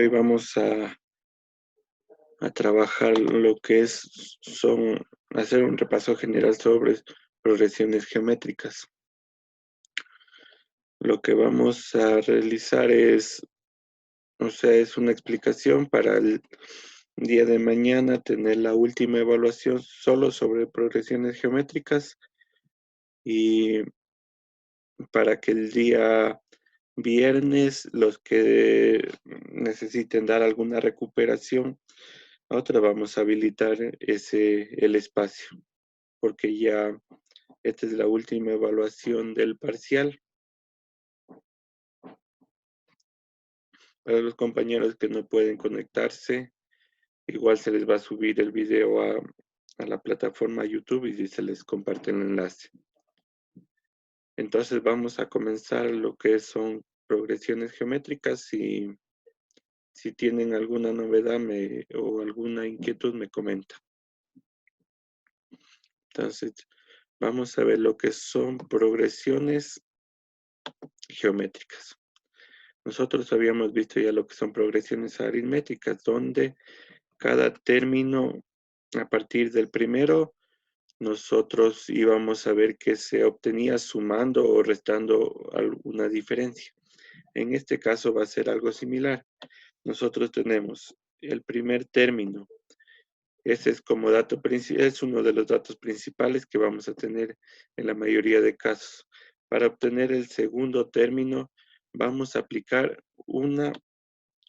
Hoy vamos a trabajar lo que hacer un repaso general sobre progresiones geométricas. Lo que vamos a realizar es una explicación para el día de mañana tener la última evaluación solo sobre progresiones geométricas y para que el día viernes los que necesiten dar alguna recuperación, otra vamos a habilitar el espacio, porque ya esta es la última evaluación del parcial. Para los compañeros que no pueden conectarse, igual se les va a subir el video a la plataforma YouTube y se les comparte el enlace. Entonces vamos a comenzar lo que son progresiones geométricas y si tienen alguna novedad o alguna inquietud me comenta. Entonces vamos a ver lo que son progresiones geométricas. Nosotros habíamos visto ya lo que son progresiones aritméticas, donde cada término, a partir del primero, nosotros íbamos a ver que se obtenía sumando o restando alguna diferencia. En este caso va a ser algo similar. Nosotros tenemos el primer término. Ese es como dato principal, es uno de los datos principales que vamos a tener en la mayoría de casos. Para obtener el segundo término, vamos a aplicar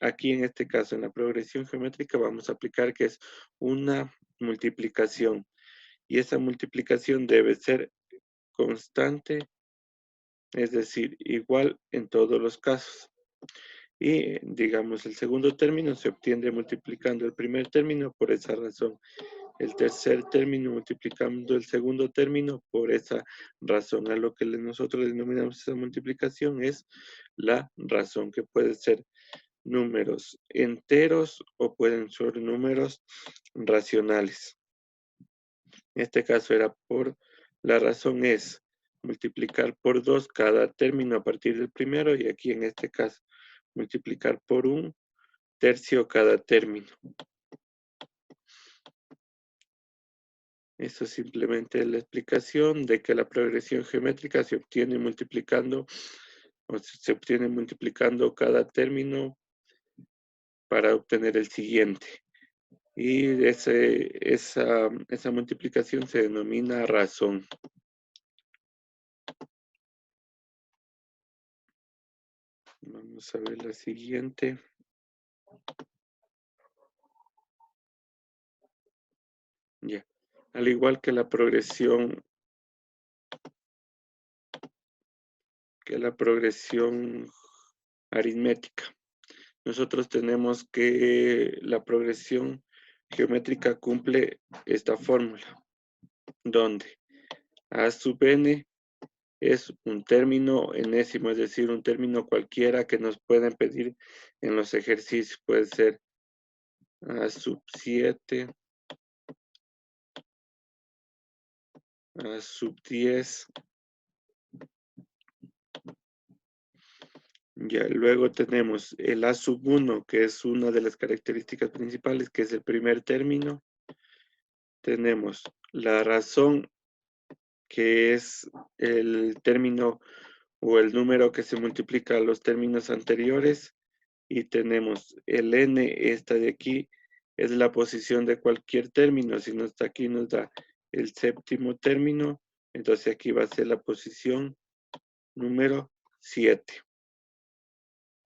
aquí en este caso, en la progresión geométrica, vamos a aplicar que es una multiplicación. Y esa multiplicación debe ser constante, es decir, igual en todos los casos. Y digamos, el segundo término se obtiene multiplicando el primer término por esa razón. El tercer término multiplicando el segundo término por esa razón. A lo que nosotros denominamos esa multiplicación es la razón, que puede ser números enteros o pueden ser números racionales. En este caso la razón es multiplicar por 2 cada término a partir del primero y aquí en este caso multiplicar por 1/3 cada término. Eso es simplemente la explicación de que la progresión geométrica se obtiene multiplicando cada término para obtener el siguiente. Y esa multiplicación se denomina razón. Vamos a ver la siguiente. Ya. Al igual que la progresión aritmética. Nosotros tenemos que la progresión geométrica cumple esta fórmula, donde a sub n es un término enésimo, es decir, un término cualquiera que nos pueden pedir en los ejercicios. Puede ser a sub 7, a sub 10. Ya, luego tenemos el a sub 1, que es una de las características principales, que es el primer término. Tenemos la razón, que es el término o el número que se multiplica a los términos anteriores. Y tenemos el n, esta de aquí, es la posición de cualquier término. Si no está aquí, nos da el séptimo término. Entonces aquí va a ser la posición número 7.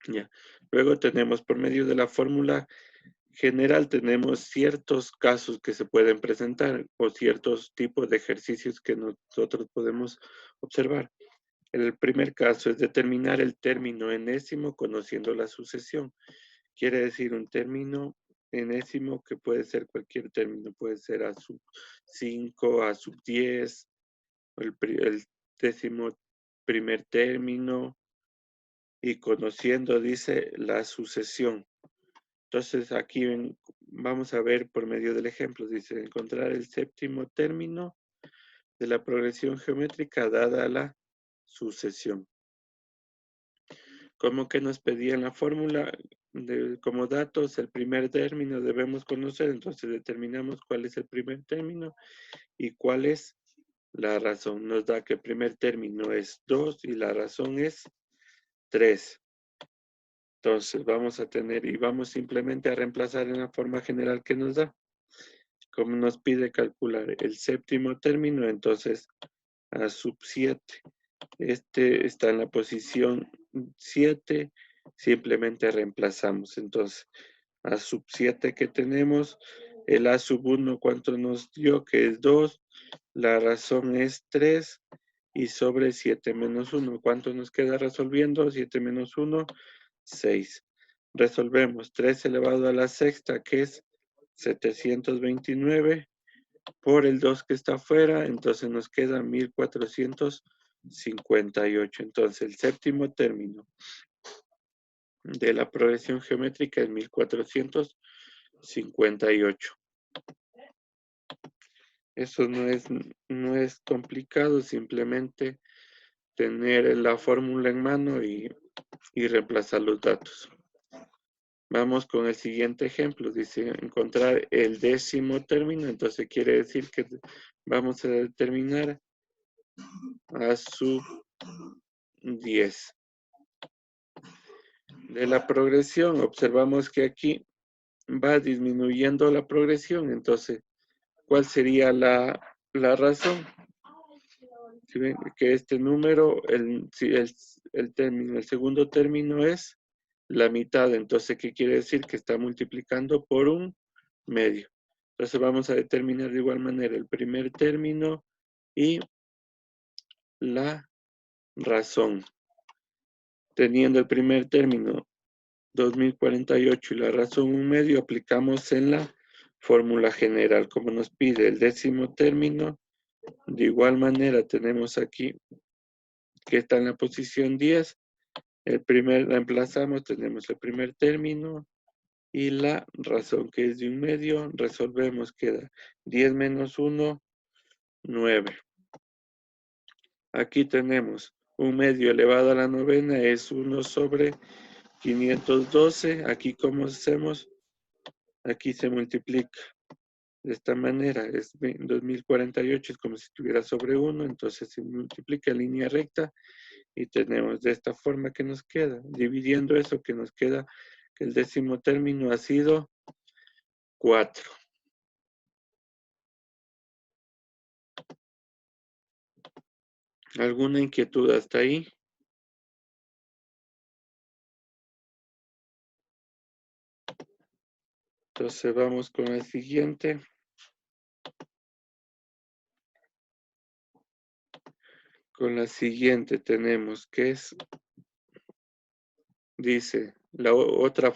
Ya. Luego tenemos por medio de la fórmula general, tenemos ciertos casos que se pueden presentar o ciertos tipos de ejercicios que nosotros podemos observar. El primer caso es determinar el término enésimo conociendo la sucesión. Quiere decir un término enésimo que puede ser cualquier término, puede ser a sub 5, a sub 10, el décimo primer término, y conociendo, dice, la sucesión. Entonces aquí vamos a ver por medio del ejemplo, dice, encontrar el séptimo término de la progresión geométrica dada la sucesión. ¿Cómo que nos pedían la fórmula? como datos, el primer término debemos conocer, entonces determinamos cuál es el primer término y cuál es la razón. Nos da que el primer término es 2 y la razón es 3. Entonces vamos a tener y vamos simplemente a reemplazar en la forma general que nos da. Como nos pide calcular el séptimo término, entonces a sub 7. Este está en la posición 7, simplemente reemplazamos. Entonces, a sub 7 que tenemos, el a sub 1, ¿cuánto nos dio? Que es 2, la razón es 3, y sobre 7 menos 1, ¿cuánto nos queda resolviendo? 7 menos 1, 6. Resolvemos 3 elevado a la sexta, que es 729, por el 2 que está afuera, entonces nos queda 1458. Entonces el séptimo término de la progresión geométrica es 1458. Eso no es complicado, simplemente tener la fórmula en mano y reemplazar los datos. Vamos con el siguiente ejemplo. Dice encontrar el décimo término, entonces quiere decir que vamos a determinar a sub 10. De la progresión, observamos que aquí va disminuyendo la progresión. Entonces, ¿cuál sería la razón? Si ven que este número, el segundo término es la mitad. Entonces, ¿qué quiere decir? Que está multiplicando por un medio. Entonces, vamos a determinar de igual manera el primer término y la razón. Teniendo el primer término 2048 y la razón un medio, aplicamos en la fórmula general como nos pide el décimo término. De igual manera tenemos aquí que está en la posición 10. Reemplazamos, tenemos el primer término y la razón que es de un medio. Resolvemos, queda 10 menos 1, 9. Aquí tenemos un medio elevado a la novena es 1 sobre 512. Aquí, ¿cómo hacemos? Aquí se multiplica de esta manera. Es 2048, es como si estuviera sobre 1. Entonces se multiplica en línea recta y tenemos de esta forma que nos queda. Dividiendo eso que nos queda, que el décimo término ha sido 4. ¿Alguna inquietud hasta ahí? Entonces vamos con el siguiente. Con la siguiente tenemos que es, dice, la otra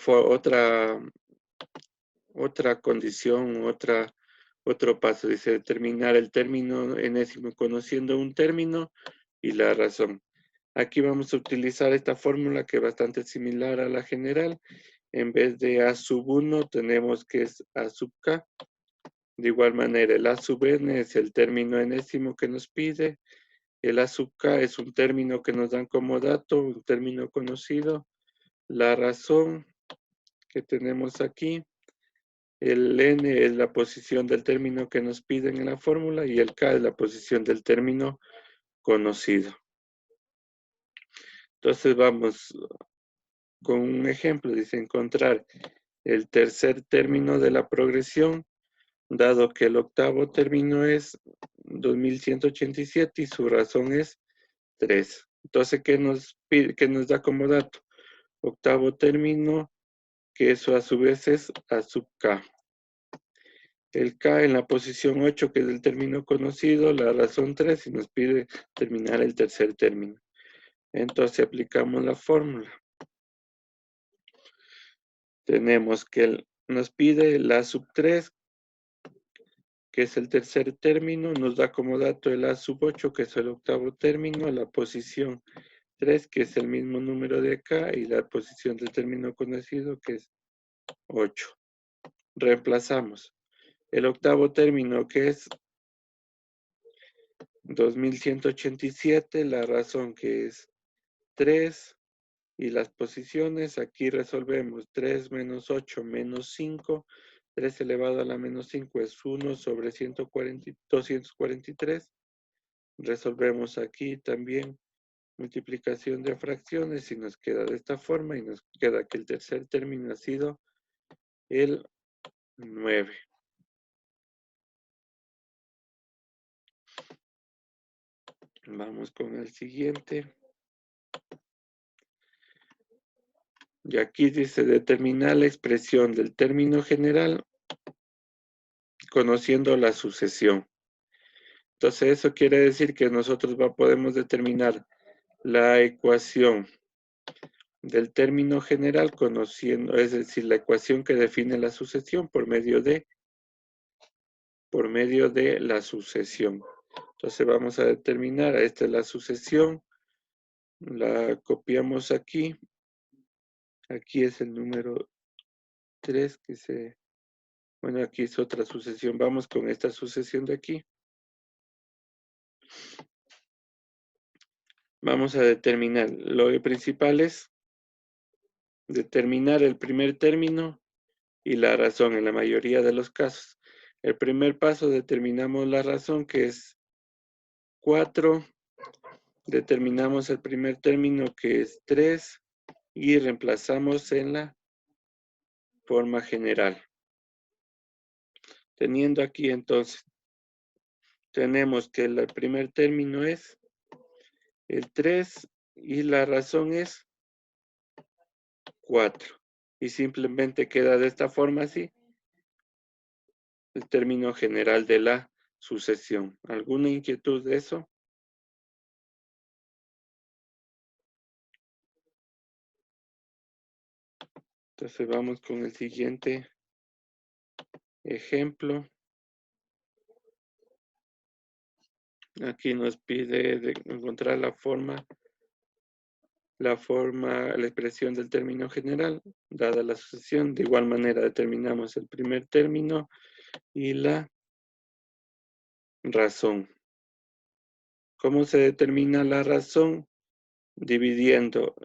condición, otro paso, dice determinar el término enésimo conociendo un término y la razón. Aquí vamos a utilizar esta fórmula que es bastante similar a la general. En vez de A sub 1 tenemos que es A sub K. De igual manera, el A sub n es el término enésimo que nos pide. El A sub K es un término que nos dan como dato, un término conocido. La razón que tenemos aquí. El n es la posición del término que nos piden en la fórmula y el k es la posición del término conocido. Entonces vamos con un ejemplo. Dice encontrar el tercer término de la progresión, dado que el octavo término es 2187 y su razón es 3. Entonces, ¿qué nos pide, qué nos da como dato? Octavo término, que eso a su vez es a sub k. El K en la posición 8, que es el término conocido, la razón 3, y nos pide terminar el tercer término. Entonces aplicamos la fórmula. Tenemos que nos pide la sub 3, que es el tercer término, nos da como dato el A sub 8, que es el octavo término, la posición 3, que es el mismo número de acá, y la posición del término conocido, que es 8. Reemplazamos. El octavo término, que es 2187, la razón que es 3, Y las posiciones, aquí resolvemos 3 menos 8 menos 5. 3 elevado a la menos 5 es 1 sobre 243. Resolvemos aquí también multiplicación de fracciones y nos queda de esta forma y nos queda que el tercer término ha sido el 9. Vamos con el siguiente. Y aquí dice determinar la expresión del término general conociendo la sucesión. Entonces eso quiere decir que nosotros podemos determinar la ecuación del término general conociendo, es decir, la ecuación que define la sucesión por medio de la sucesión. Entonces vamos a determinar, esta es la sucesión, la copiamos aquí es el número 3 bueno, aquí es otra sucesión, vamos con esta sucesión de aquí. Vamos a determinar, lo principal es determinar el primer término y la razón en la mayoría de los casos. El primer paso determinamos la razón que es 4, determinamos el primer término que es 3 y reemplazamos en la forma general. Teniendo aquí entonces, tenemos que el primer término es el 3 y la razón es 4. Y simplemente queda de esta forma así el término general de la sucesión. ¿Alguna inquietud de eso? Entonces vamos con el siguiente ejemplo. Aquí nos pide de encontrar la expresión del término general, dada la sucesión. De igual manera determinamos el primer término y la razón. ¿Cómo se determina la razón? Dividiendo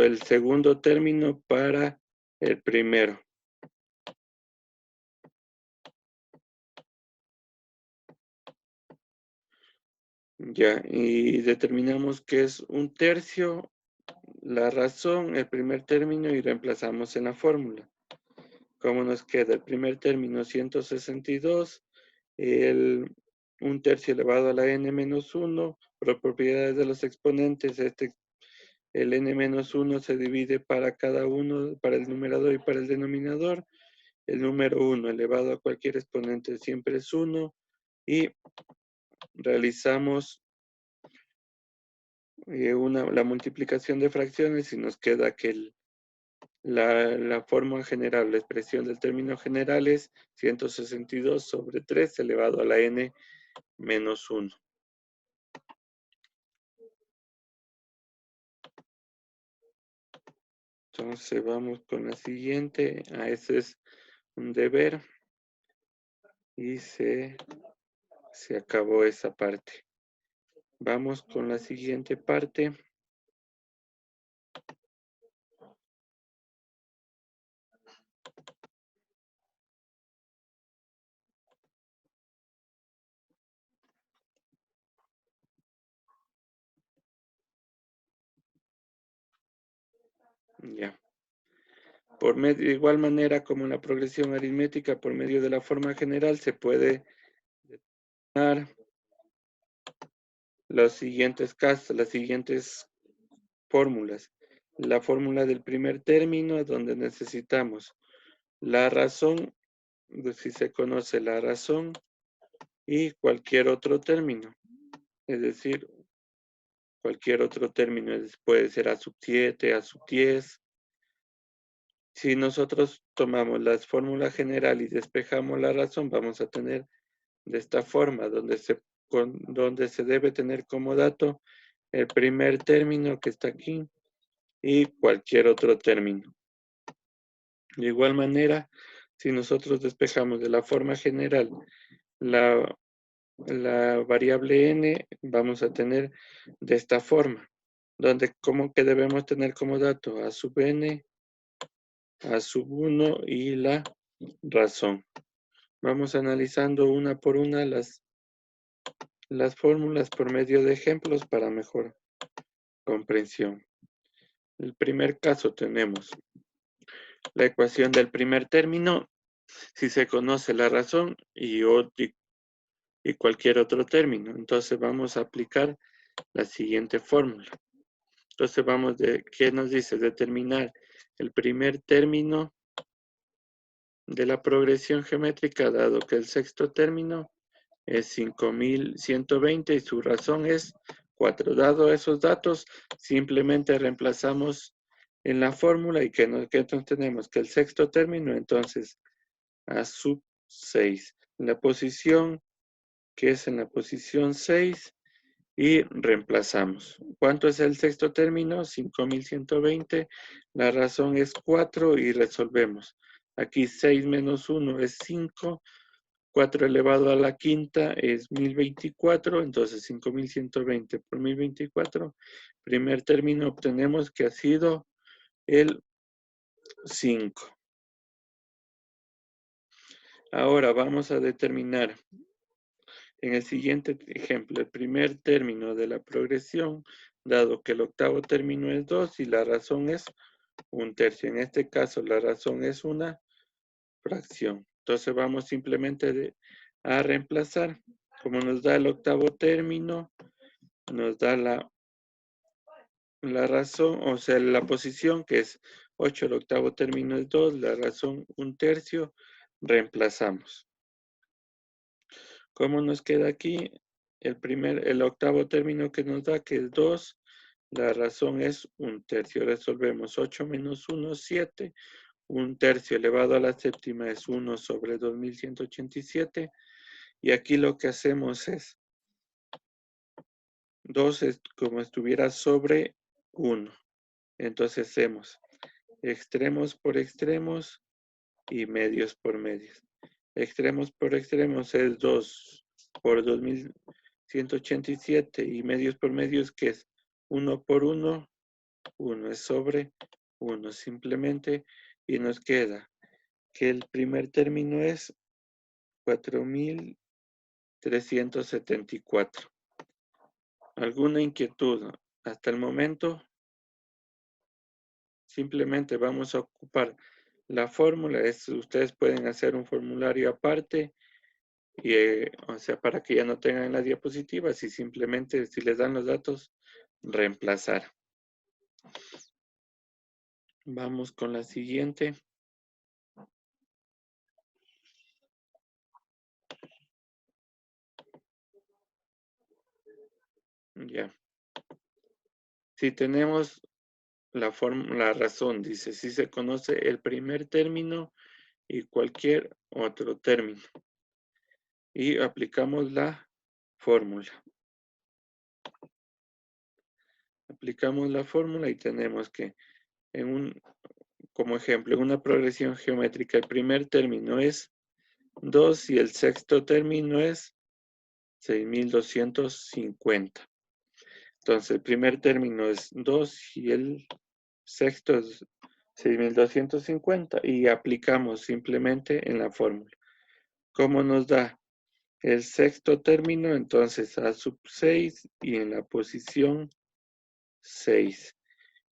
el segundo término para el primero. Ya, y determinamos que es un tercio, la razón, el primer término y reemplazamos en la fórmula. ¿Cómo nos queda? El primer término 162, un tercio elevado a la n menos 1, por propiedades de los exponentes, el n menos 1 se divide para cada uno, para el numerador y para el denominador. El número 1 elevado a cualquier exponente siempre es 1 y realizamos la multiplicación de fracciones y nos queda que la forma general, la expresión del término general es 162 sobre 3 elevado a la n menos 1. Entonces vamos con la siguiente. Ese es un deber. Y se acabó esa parte. Vamos con la siguiente parte. Ya. De igual manera como en la progresión aritmética, por medio de la forma general, se puede determinar los siguientes casos, las siguientes fórmulas. La fórmula del primer término, donde necesitamos la razón, si se conoce la razón, y cualquier otro término. Es decir, cualquier otro término puede ser a sub 7, a sub 10. Si nosotros tomamos la fórmula general y despejamos la razón, vamos a tener de esta forma, donde se debe tener como dato el primer término que está aquí y cualquier otro término. De igual manera, si nosotros despejamos de la forma general la variable n, vamos a tener de esta forma. donde como que debemos tener como dato a sub n, a sub 1 y la razón. Vamos analizando una por una las fórmulas por medio de ejemplos para mejor comprensión. El primer caso tenemos la ecuación del primer término, si se conoce la razón y cualquier otro término. Entonces vamos a aplicar la siguiente fórmula. Entonces vamos ¿qué nos dice? Determinar el primer término de la progresión geométrica, dado que el sexto término es 5120 y su razón es 4. Dado esos datos, simplemente reemplazamos en la fórmula y que entonces tenemos que el sexto término, entonces a sub 6. En la posición, que es en la posición 6, y reemplazamos. ¿Cuánto es el sexto término? 5120. La razón es 4 y resolvemos. Aquí 6 menos 1 es 5. 4 elevado a la quinta es 1024. Entonces 5120 por 1024. Primer término obtenemos que ha sido el 5. Ahora vamos a determinar en el siguiente ejemplo el primer término de la progresión, dado que el octavo término es 2 y la razón es 1/3. En este caso la razón es una fracción. Entonces vamos simplemente a reemplazar. Como nos da el octavo término, nos da la razón, o sea, la posición que es 8, el octavo término es 2, la razón 1/3, reemplazamos. ¿Cómo nos queda aquí? El octavo término que nos da, que es 2, la razón es 1/3. Resolvemos 8 menos 1, 7. 1/3 elevado a la séptima es 1 sobre 2187. Y aquí lo que hacemos es 2 es como estuviera sobre 1. Entonces hacemos extremos por extremos y medios por medios. Extremos por extremos es 2 por 2187 y medios por medios, que es 1 por 1, 1 es sobre 1 simplemente, y nos queda que el primer término es 4374. ¿Alguna inquietud hasta el momento? Simplemente vamos a ocupar la fórmula. Ustedes pueden hacer un formulario aparte, y, o sea, para que ya no tengan las diapositivas y simplemente, si les dan los datos, reemplazar. Vamos con la siguiente. Ya. Si tenemos la razón, dice, si se conoce el primer término y cualquier otro término. Y aplicamos la fórmula. Aplicamos la fórmula y tenemos que, como ejemplo, en una progresión geométrica, el primer término es 2 y el sexto término es 6250. Entonces, el primer término es 2 y el sexto es 6250 y aplicamos simplemente en la fórmula. ¿Cómo nos da? El sexto término, entonces a sub 6 y en la posición 6.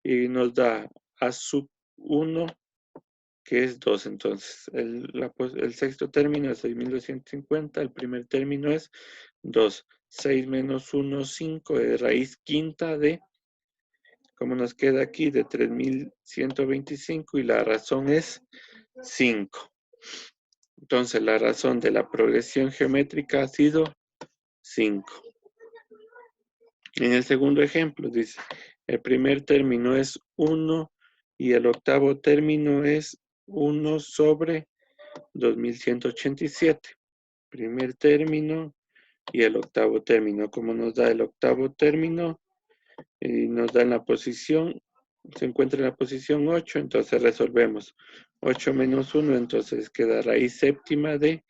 Y nos da a sub 1, que es 2. Entonces, el sexto término es 6250, el primer término es 2. 6 menos 1, 5, de raíz quinta de, como nos queda aquí, de 3125, y la razón es 5. Entonces, la razón de la progresión geométrica ha sido 5. En el segundo ejemplo, dice, el primer término es 1 y el octavo término es 1 sobre 2187. Primer término y el octavo término. Como nos da el octavo término, y nos da en la posición, se encuentra en la posición 8, entonces resolvemos 8 menos 1, entonces queda raíz séptima de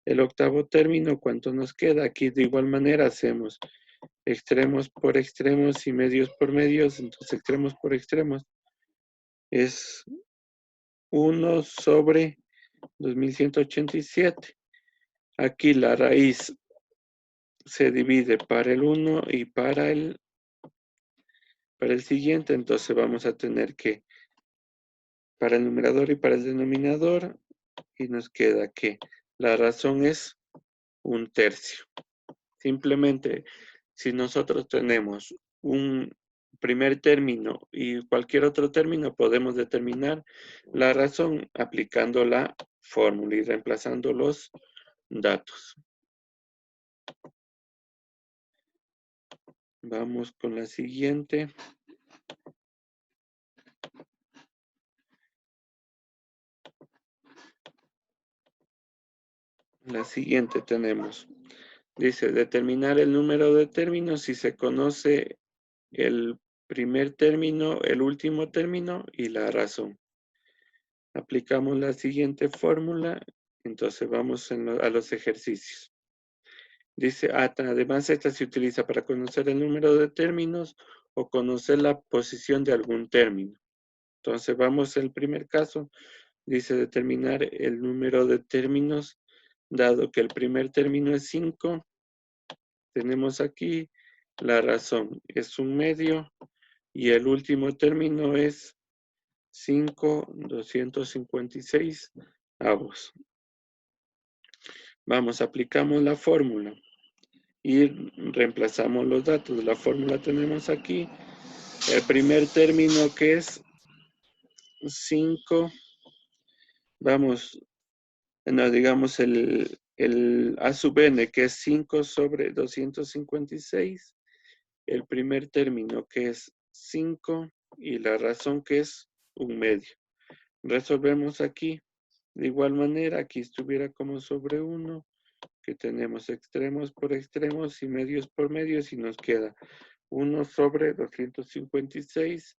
el octavo término. ¿Cuánto nos queda? Aquí de igual manera hacemos extremos por extremos y medios por medios. Entonces, extremos por extremos es 1 sobre 2187. Aquí la raíz se divide para el 1 y para el siguiente. Entonces, vamos a tener que para el numerador y para el denominador. Y nos queda que la razón es 1/3. Simplemente, si nosotros tenemos un primer término y cualquier otro término, podemos determinar la razón aplicando la fórmula y reemplazando los datos. Vamos con la siguiente. La siguiente tenemos. Dice, determinar el número de términos si se conoce el primer término, el último término y la razón. Aplicamos la siguiente fórmula, entonces vamos a los ejercicios. Dice, además esta se utiliza para conocer el número de términos o conocer la posición de algún término. Entonces vamos al primer caso, dice determinar el número de términos, dado que el primer término es 5, tenemos aquí la razón, es 1/2, y el último término es 5/256. Vamos, aplicamos la fórmula y reemplazamos los datos. La fórmula tenemos aquí. El primer término que es 5. Vamos, no, digamos el a sub n que es 5 sobre 256. El primer término que es 5 y la razón que es 1/2. Resolvemos aquí. De igual manera, aquí estuviera como sobre 1, que tenemos extremos por extremos y medios por medios, y nos queda 1 sobre 256,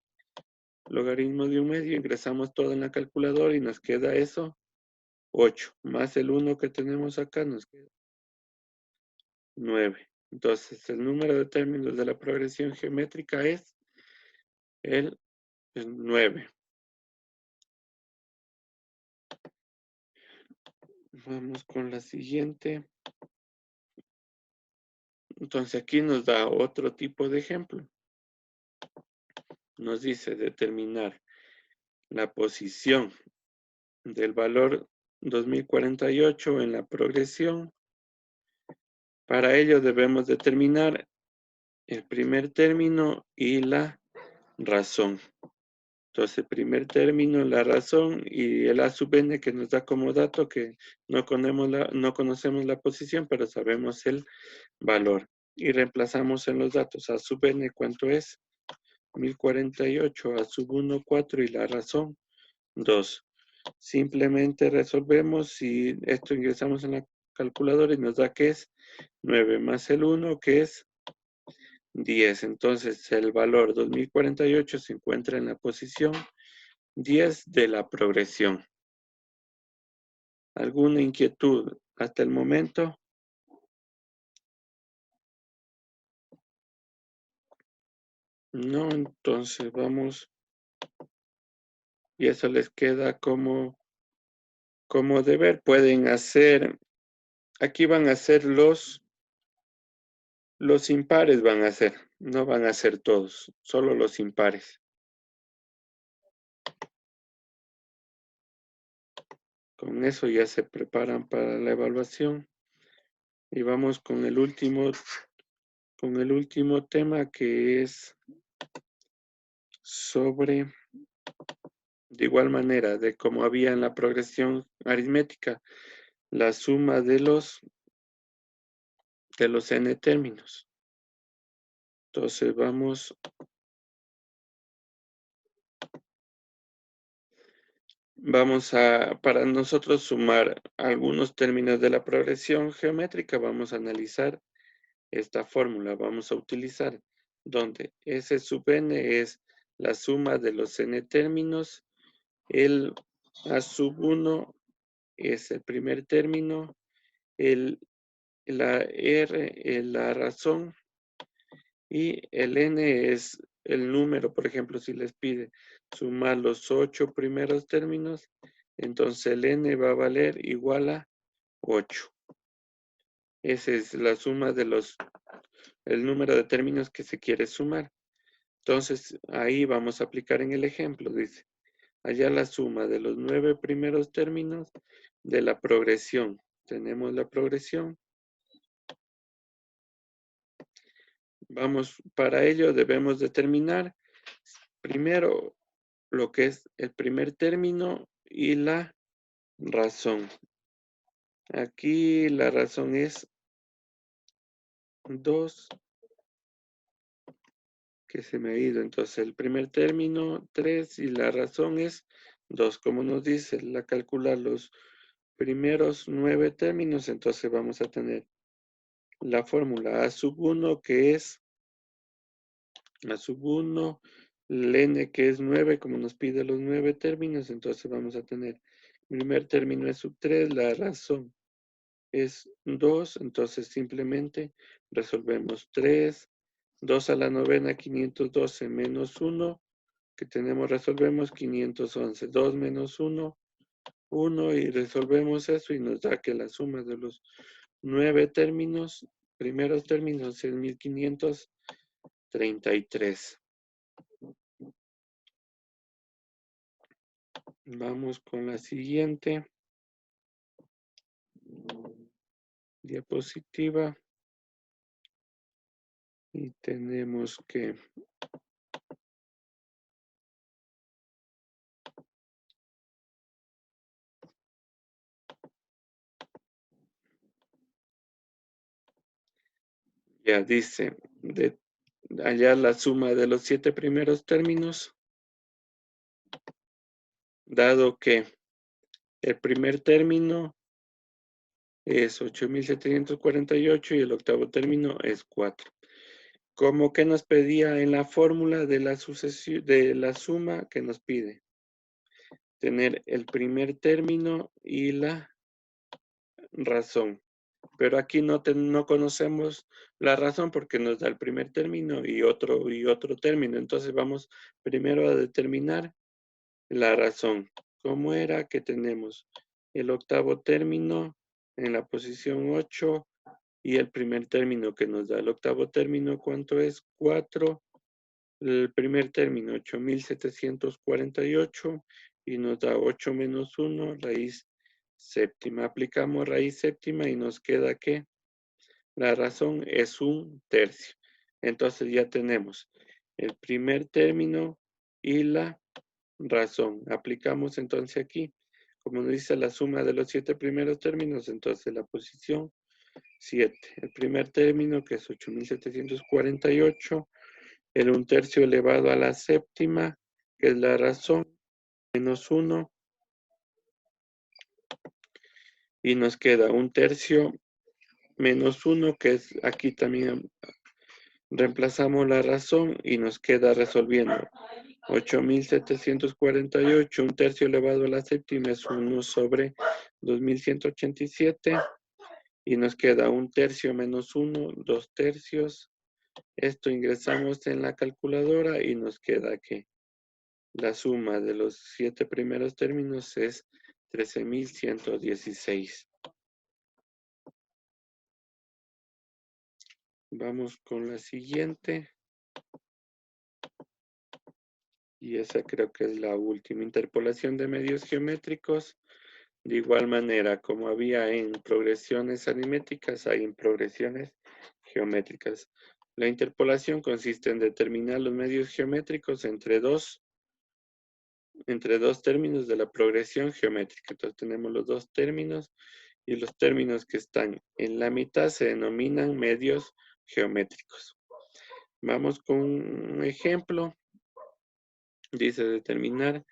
logaritmo de 1/2, ingresamos todo en la calculadora y nos queda eso, 8, más el 1 que tenemos acá nos queda 9. Entonces, el número de términos de la progresión geométrica es el 9. Vamos con la siguiente. Entonces, aquí nos da otro tipo de ejemplo. Nos dice determinar la posición del valor 2048 en la progresión. Para ello debemos determinar el primer término y la razón. Entonces, el primer término, la razón y el a sub n que nos da como dato que no conocemos la posición, pero sabemos el valor. Y reemplazamos en los datos a sub n cuánto es. 1048, a sub 1, 4 y la razón 2. Simplemente resolvemos y esto ingresamos en la calculadora y nos da que es 9 más el 1 que es 10. Entonces el valor 2048 se encuentra en la posición 10 de la progresión. ¿Alguna inquietud hasta el momento? No, entonces vamos. Y eso les queda como deber. Pueden hacer, aquí van a ser los impares van a ser, no van a ser todos, solo los impares. Con eso ya se preparan para la evaluación. Y vamos con el último tema que es sobre, de igual manera, de como había en la progresión aritmética, la suma de los n términos. Entonces vamos a, para nosotros sumar algunos términos de la progresión geométrica, vamos a analizar esta fórmula. Vamos a utilizar donde S sub n es la suma de los n términos, el a sub 1 es el primer término, la R es la razón Y el n es el número, por ejemplo, si les pide sumar los 8 primeros términos, entonces el n va a valer igual a 8. Esa es la suma de el número de términos que se quiere sumar. Entonces, ahí vamos a aplicar en el ejemplo, dice, hallar la suma de los 9 primeros términos de la progresión. Tenemos la progresión. Para ello debemos determinar primero lo que es el primer término y la razón. Aquí la razón es 2, que se me ha ido. Entonces el primer término 3 y la razón es 2. Como nos dice, la calcular los primeros 9 términos, entonces vamos a tener la fórmula A sub 1 que es A sub 1, el n que es 9, como nos pide los 9 términos, entonces vamos a tener el primer término es sub 3, la razón es 2, entonces simplemente resolvemos 3, 2 a la novena, 512 menos 1, que tenemos, resolvemos 511, 2 menos 1, 1 y resolvemos eso y nos da que la suma de los 9 términos, primeros términos es 1533. Vamos con la siguiente diapositiva y tenemos que ya dice de hallar la suma de los 7 primeros términos, dado que el primer término es 8748 y el octavo término es 4. Como que nos pedía en la fórmula de la sucesión de la suma que nos pide tener el primer término y la razón. Pero aquí no conocemos la razón porque nos da el primer término y otro término. Entonces vamos primero a determinar la razón. ¿Cómo era que tenemos el octavo término en la posición 8 y el primer término que nos da el octavo término? ¿Cuánto es? 4. El primer término, 8748 y nos da 8 menos 1, raíz séptima. Aplicamos raíz séptima y nos queda que la razón es un tercio. Entonces ya tenemos el primer término y la razón. Aplicamos entonces aquí, como nos dice la suma de los 7 primeros términos, entonces la posición 7. El primer término que es 8748, el un tercio elevado a la séptima, que es la razón, menos 1, y nos queda un tercio menos 1, que es aquí también reemplazamos la razón y nos queda resolviendo 8748, un tercio elevado a la séptima es 1 sobre 2187 y nos queda un tercio menos 1, 2 tercios. Esto ingresamos en la calculadora y nos queda que la suma de los 7 primeros términos es 13.116. Vamos con la siguiente. Y esa creo que es la última. Interpolación de medios geométricos. De igual manera, como había en progresiones aritméticas, hay en progresiones geométricas. La interpolación consiste en determinar los medios geométricos entre dos términos de la progresión geométrica. Entonces tenemos los dos términos y los términos que están en la mitad se denominan medios geométricos. Vamos con un ejemplo. Dice determinar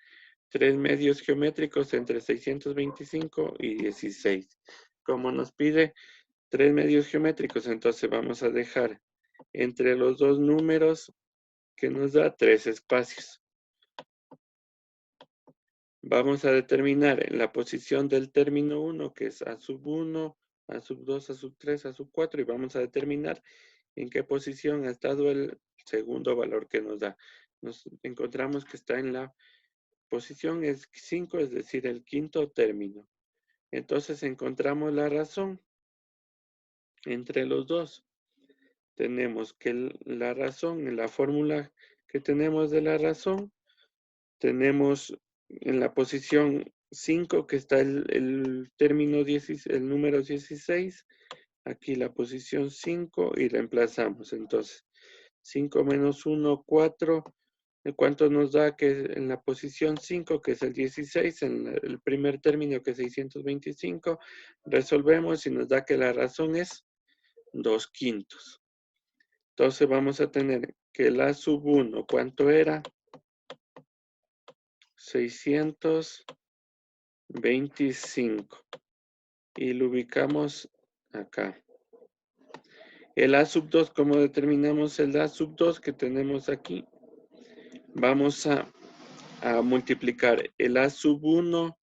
3 medios geométricos entre 625 y 16. Como nos pide 3 medios geométricos, entonces vamos a dejar entre los dos números que nos da 3 espacios. Vamos a determinar en la posición del término 1, que es A sub 1, A sub 2, A sub 3, A sub 4, y vamos a determinar ¿En qué posición ha estado el segundo valor que nos da? Nos encontramos que está en la posición 5, es decir, el quinto término. Entonces encontramos la razón entre los dos. Tenemos que la razón, en la fórmula que tenemos de la razón, tenemos en la posición 5 que está el término 16, el número 16, aquí la posición 5 y reemplazamos. Entonces, 5 menos 1, 4. ¿Cuánto nos da que en la posición 5, que es el 16, en el primer término que es 625, resolvemos y nos da que la razón es 2/5. Entonces vamos a tener que la sub 1, ¿cuánto era? 625. Y lo ubicamos acá. El A sub 2, ¿cómo determinamos el A sub 2 que tenemos aquí? Vamos a multiplicar el A sub 1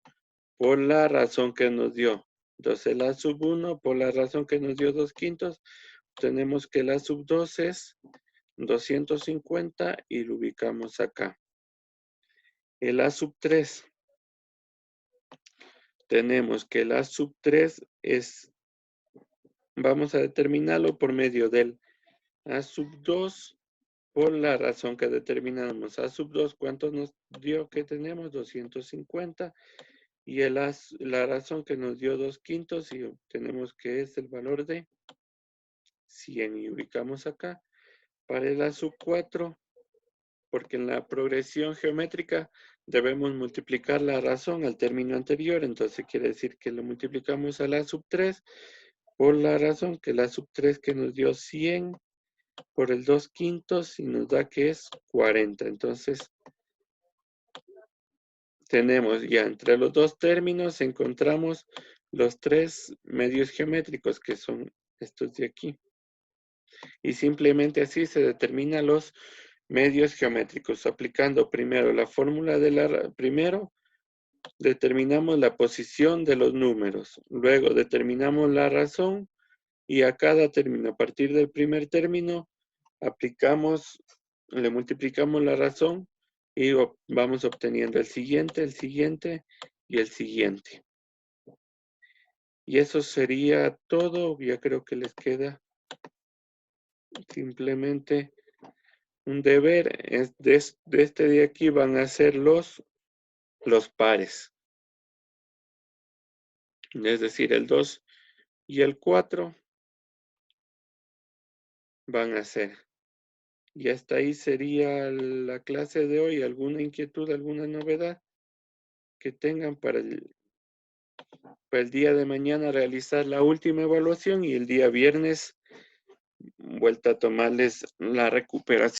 por la razón que nos dio. Entonces el A sub 1 por la razón que nos dio 2/5, tenemos que el A sub 2 es 250 y lo ubicamos acá. El A sub 3, tenemos que el A sub 3 es, vamos a determinarlo por medio del A sub 2 por la razón que determinamos. A sub 2, ¿cuánto nos dio que tenemos? 250. Y la razón que nos dio 2/5 y obtenemos que es el valor de 100 y ubicamos acá. Para el A sub 4, porque en la progresión geométrica debemos multiplicar la razón al término anterior, entonces quiere decir que lo multiplicamos a la sub 3 por la razón que la sub 3 que nos dio 100 por el 2/5 y nos da que es 40. Entonces tenemos ya entre los dos términos encontramos los tres medios geométricos que son estos de aquí. Y simplemente así se determinan los medios geométricos, aplicando primero la fórmula primero determinamos la posición de los números, luego determinamos la razón y a cada término, a partir del primer término, le multiplicamos la razón y vamos obteniendo el siguiente y el siguiente. Y eso sería todo, ya creo que les queda simplemente un deber. De este de aquí van a ser los pares. Es decir, el 2 y el 4 van a ser. Y hasta ahí sería la clase de hoy. ¿Alguna inquietud, alguna novedad que tengan para el día de mañana realizar la última evaluación y el día viernes vuelta a tomarles la recuperación?